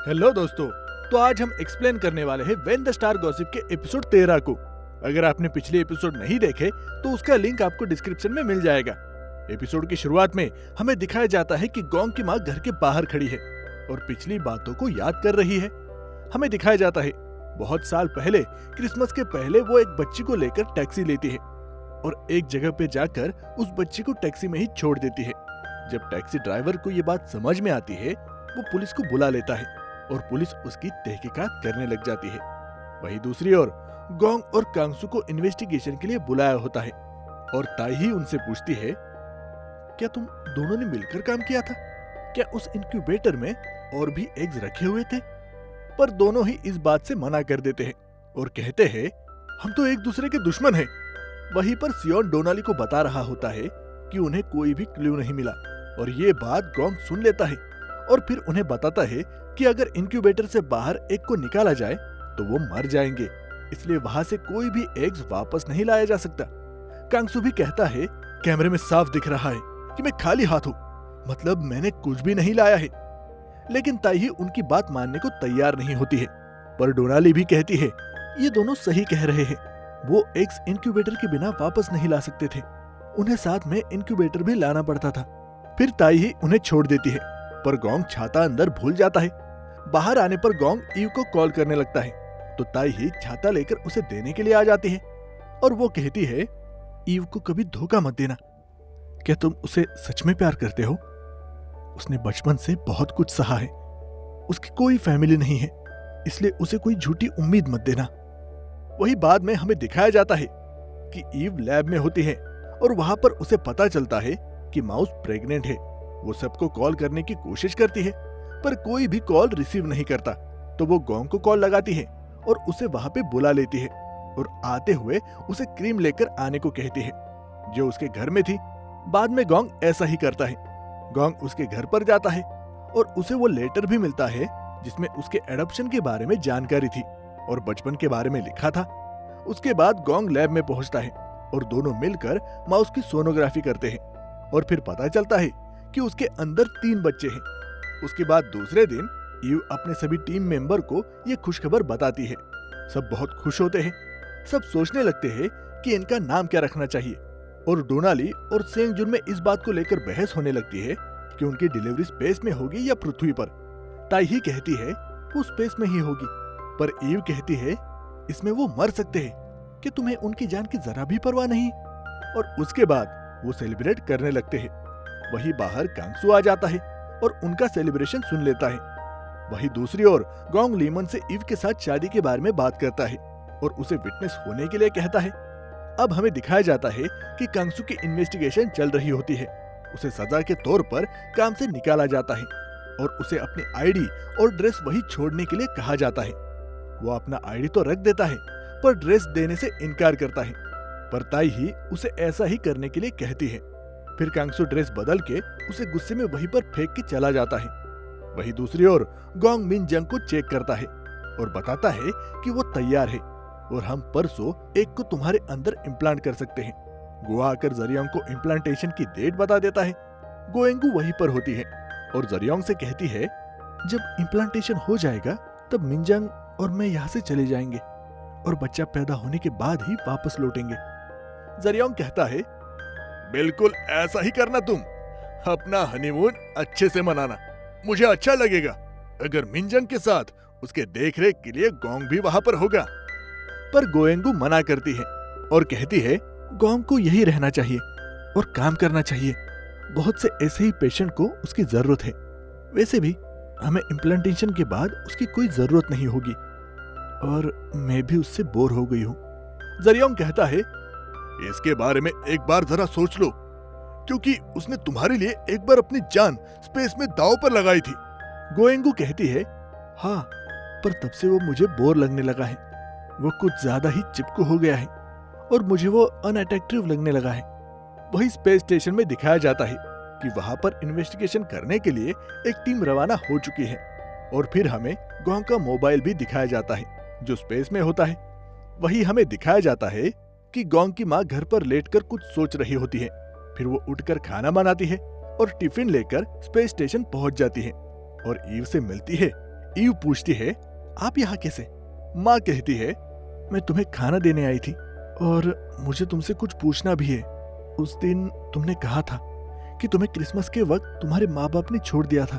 Hello दोस्तों। तो आज हम एक्सप्लेन करने वाले हैं व्हेन द स्टार गॉसिप के एपिसोड 13 को। अगर आपने पिछले एपिसोड नहीं देखे तो उसका लिंक आपको डिस्क्रिप्शन में मिल जाएगा। एपिसोड की शुरुआत में हमें दिखाया जाता है कि गोंग की माँ घर के बाहर खड़ी है और पिछली बातों को याद कर रही है। हमें दिखाया जाता है बहुत साल पहले क्रिसमस के पहले वो एक बच्ची को लेकर टैक्सी लेती है और एक जगह पे जाकर उस बच्ची को टैक्सी में ही छोड़ देती है। जब टैक्सी ड्राइवर को ये बात समझ में आती है वो पुलिस को बुला लेता है और पुलिस उसकी तहकीकात करने लग जाती है। वहीं दूसरी ओर गोंग और कांगसू को इन्वेस्टिगेशन के लिए बुलाया होता है और ताई उनसे पूछती है, क्या तुम दोनों ने मिलकर काम किया था? क्या उस इंक्यूबेटर में और भी एग्स रखे हुए थे? पर दोनों ही इस बात से मना कर देते हैं और कहते हैं, हम तो एक दूसरे के दुश्मन हैं। वहीं पर सियोन डोनाली को बता रहा होता है कि उन्हें कोई भी क्लू नहीं मिला और ये बात गोंग सुन लेता है और फिर उन्हें बताता है कि अगर इंक्यूबेटर से बाहर एक को निकाला जाए तो वो मर जाएंगे, इसलिए वहां से कोई भी एग्स वापस नहीं लाया जा सकता। कांगसू भी कहता है, कैमरे में साफ दिख रहा है कि मैं खाली हाथ हूँ, मतलब मैंने कुछ भी नहीं लाया है। लेकिन ताई उनकी बात मानने को तैयार नहीं होती है। पर डोनाली भी कहती है, ये दोनों सही कह रहे हैं, वो एग्स इंक्यूबेटर के बिना वापस नहीं ला सकते थे, उन्हें साथ में इंक्यूबेटर भी लाना पड़ता था। फिर ताई उन्हें छोड़ देती है पर गोंग छाता अंदर भूल जाता है। बाहर आने पर गोंग ईव को कॉल करने लगता है तो ताई ही छाता लेकर उसे देने के लिए आ जाती है और वो कहती है, ईव को कभी धोखा मत देना। क्या तुम उसे सच में प्यार करते हो? उसने बचपन से बहुत कुछ सहा है, उसकी कोई फैमिली नहीं है, इसलिए उसे कोई झूठी उम्मीद मत देना। वही बाद में हमें दिखाया जाता है कि ईव लैब में होती है और वहां पर उसे पता चलता है कि माउस प्रेग्नेंट है। वो सबको कॉल करने की कोशिश करती है पर कोई भी कॉल रिसीव नहीं करता, तो वो गोंग को कॉल लगाती है और उसे वहां पे बुला लेती है और आते हुए उसे क्रीम लेकर आने को कहती है जो उसके घर में थी। बाद में गोंग ऐसा ही करता है। गोंग उसके घर पर जाता है और उसे वो लेटर भी मिलता है जिसमें उसके एडॉप्शन के बारे में जानकारी थी और बचपन के बारे में लिखा था। उसके बाद गोंग लैब में पहुंचता है और दोनों मिलकर माउस की सोनोग्राफी करते हैं और फिर पता चलता है कि उसके अंदर 3 बच्चे हैं। उसके बाद दूसरे दिन ईव अपने सभी टीम मेंबर को ये खुशखबर बताती है। सब बहुत खुश होते हैं। सब सोचने लगते हैं कि इनका नाम क्या रखना चाहिए और डोनाली और सेंगजुन में इस बात को लेकर बहस होने लगती है कि उनकी डिलीवरी स्पेस में होगी या पृथ्वी पर। ताई ही कहती है वो स्पेस में ही होगी, पर ईव कहती है इसमें वो मर सकते हैं कि तुम्हें उनकी जान की जरा भी परवाह नहीं। और उसके बाद वो सेलिब्रेट करने लगते हैं। वही बाहर कांगसू आ जाता है और उनका सेलिब्रेशन सुन लेता है। वही दूसरी ओर गोंग लीमन से ईव के साथ शादी के बारे में बात करता है और उसे विटनेस होने के लिए कहता है। अब हमें दिखाया जाता है कि कांगसू की इन्वेस्टिगेशन चल रही होती है। उसे सजा के तौर पर काम से निकाला जाता है और उसे अपनी आईडी और ड्रेस वही छोड़ने के लिए कहा जाता है। वो अपना आईडी तो रख देता है पर ड्रेस देने से इनकार करता है, पर ताई ही उसे ऐसा ही करने के लिए कहती है। फिर कांगसू ड्रेस बदल के उसे गुस्से में वहीं पर फेंक के चला जाता है। वही दूसरी ओर गोंग मिनजंग को चेक करता है और बताता है कि वो तैयार है और हम परसों एक को तुम्हारे अंदर इम्प्लांट कर सकते हैं। गोवा आकर जरियोंग को इम्प्लांटेशन की डेट बता देता है। गोएंगू वहीं पर होती है और जरियोंग से कहती है, जब इम्प्लांटेशन हो जाएगा तब मिनजंग और मैं यहाँ से चले जाएंगे और बच्चा पैदा होने के बाद ही वापस लौटेंगे। जरियोंग कहता है, बिल्कुल ऐसा ही करना, तुम अपना हनीमून अच्छे से मनाना, मुझे अच्छा लगेगा अगर मिनजंग के साथ उसके देखरेख के लिए गोंग भी वहां पर होगा। पर गोएंगू मना करती है और कहती है गोंग को यही रहना चाहिए और काम करना चाहिए, बहुत से ऐसे ही पेशेंट को उसकी जरूरत है। वैसे भी हमें इम्प्लांटेशन के बाद उसकी कोई जरूरत नहीं होगी और मैं भी उससे बोर हो गई हूँ। जरियोंग कहता है, इसके बारे में एक बार जरा सोच लो, क्योंकि उसने तुम्हारे लिए एक बार अपनी जान स्पेस में दांव पर लगाई थी। गोएंगू कहती है, हाँ, पर तब से वो मुझे बोर लगने लगा है, वो कुछ ज्यादा ही चिपकू हो गया है और मुझे वो अनअट्रैक्टिव लगने लगा है। वही स्पेस स्टेशन में दिखाया जाता है कि वहां पर इन्वेस्टिगेशन करने के लिए एक टीम रवाना हो चुकी है और फिर हमें गोंग का मोबाइल भी दिखाया जाता है जो स्पेस में होता है। वही हमें दिखाया जाता है कि गोंग की माँ घर पर लेटकर कुछ सोच रही होती है। फिर वो उठकर खाना बनाती है और टिफिन लेकर स्पेस स्टेशन पहुंच जाती है और ईव से मिलती है। ईव पूछती है, आप यहाँ कैसे? माँ कहती है, मैं तुम्हें खाना देने आई थी और मुझे तुमसे कुछ पूछना भी है। उस दिन तुमने कहा था कि तुम्हें क्रिसमस के वक्त तुम्हारे माँ बाप ने छोड़ दिया था।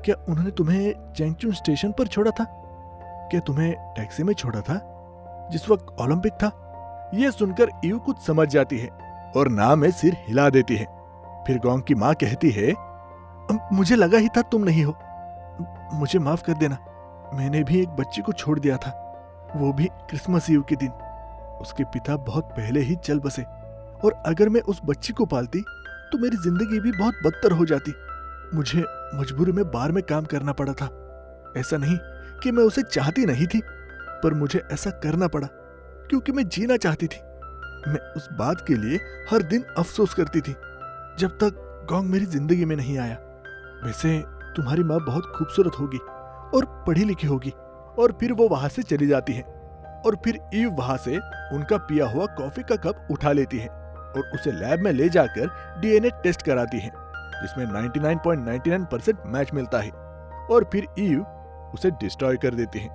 क्या उन्होंने तुम्हें चैंगचुन स्टेशन पर छोड़ा था? क्या तुम्हें टैक्सी में छोड़ा था जिस वक्त ओलंपिक था? यह सुनकर ईव कुछ समझ जाती है और ना में सिर हिला देती है। फिर गोंग की माँ कहती है, मुझे लगा ही था तुम नहीं हो, मुझे माफ कर देना। मैंने भी एक बच्ची को छोड़ दिया था, वो भी क्रिसमस ईव के दिन। उसके पिता बहुत पहले ही चल बसे और अगर मैं उस बच्ची को पालती तो मेरी जिंदगी भी बहुत बदतर हो जाती। मुझे मजबूरी में बार में काम करना पड़ा था। ऐसा नहीं कि मैं उसे चाहती नहीं थी, पर मुझे ऐसा करना पड़ा क्योंकि मैं जीना चाहती थी। मैं उस बात के लिए हर दिन अफसोस करती थी जब तक गोंग मेरी जिंदगी में नहीं आया। वैसे तुम्हारी माँ बहुत खूबसूरत होगी और पढ़ी लिखी होगी। और फिर वो वहां से चली जाती है और फिर ईव वहां से उनका पिया हुआ कॉफी का कप उठा लेती है और उसे लैब में ले जाकर डीएनए टेस्ट कराती है, जिसमें 99.99% मैच मिलता है और फिर ईव उसे डिस्ट्रॉय कर देती है।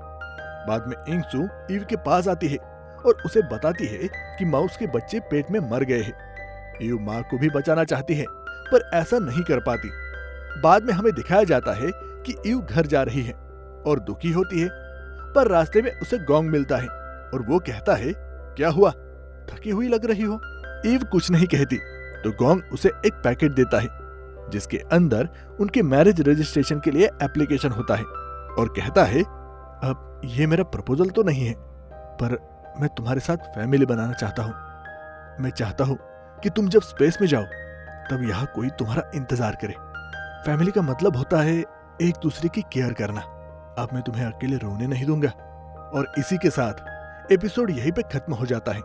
बाद में इंगसू ईव के पास आती है और उसे बताती है कि माउस के बच्चे पेट में मर गए हैं। ईव माँ को भी बचाना चाहती है पर ऐसा नहीं कर पाती। बाद में हमें दिखाया जाता है कि ईव घर जा रही है और दुखी होती है, पर रास्ते में उसे गोंग मिलता है और वो कहता है, क्या हुआ, थकी हुई लग रही हो? ईव कुछ नहीं कहती तो गोंग उसे एक पैकेट देता है जिसके अंदर उनके मैरिज रजिस्ट्रेशन के लिए एप्लीकेशन होता है और कहता है, अब ये मेरा प्रपोजल तो नहीं है, पर मैं तुम्हारे साथ फैमिली बनाना चाहता हूँ। मैं चाहता हूँ कि तुम जब स्पेस में जाओ तब यहाँ कोई तुम्हारा इंतजार करे। फैमिली का मतलब होता है एक दूसरे की केयर करना। अब मैं तुम्हें अकेले रोने नहीं दूंगा। और इसी के साथ एपिसोड यहीं पे खत्म हो जाता है।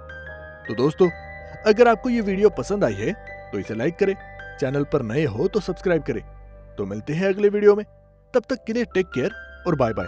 तो दोस्तों, अगर आपको ये वीडियो पसंद आई है तो इसे लाइक करें, चैनल पर नए हो तो सब्सक्राइब करें। तो मिलते हैं अगले वीडियो में, तब तक के लिए टेक केयर और बाय बाय।